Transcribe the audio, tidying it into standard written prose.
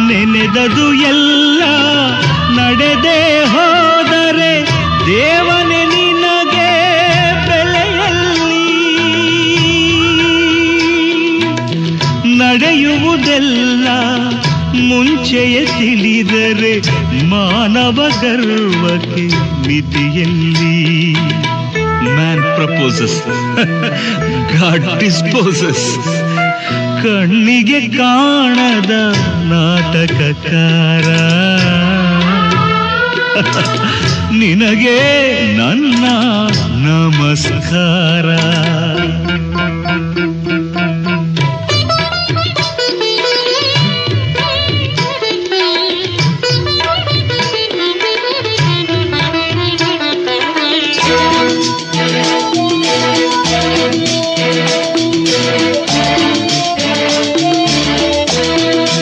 ನೆನೆದದು ಎಲ್ಲ ನಡೆದೇ ಹೋದರೆ ದೇವನೇ ನಿನಗೆ ಬೆಲೆಯಲ್ಲಿ. ನಡೆಯುವುದೆಲ್ಲ ಮುಂಚೆಯೇ ತಿಳಿದರೆ ಮಾನವ ಗರ್ವಕ್ಕೆ ಮಿತಿಯಲ್ಲಿ. Man proposes, god disposes. ಕಣ್ಣಿಗೆ ಕಾಣದ ನಾಟಕಕಾರ, ನಿನಗೆ ನನ್ನ ನಮಸ್ಕಾರ.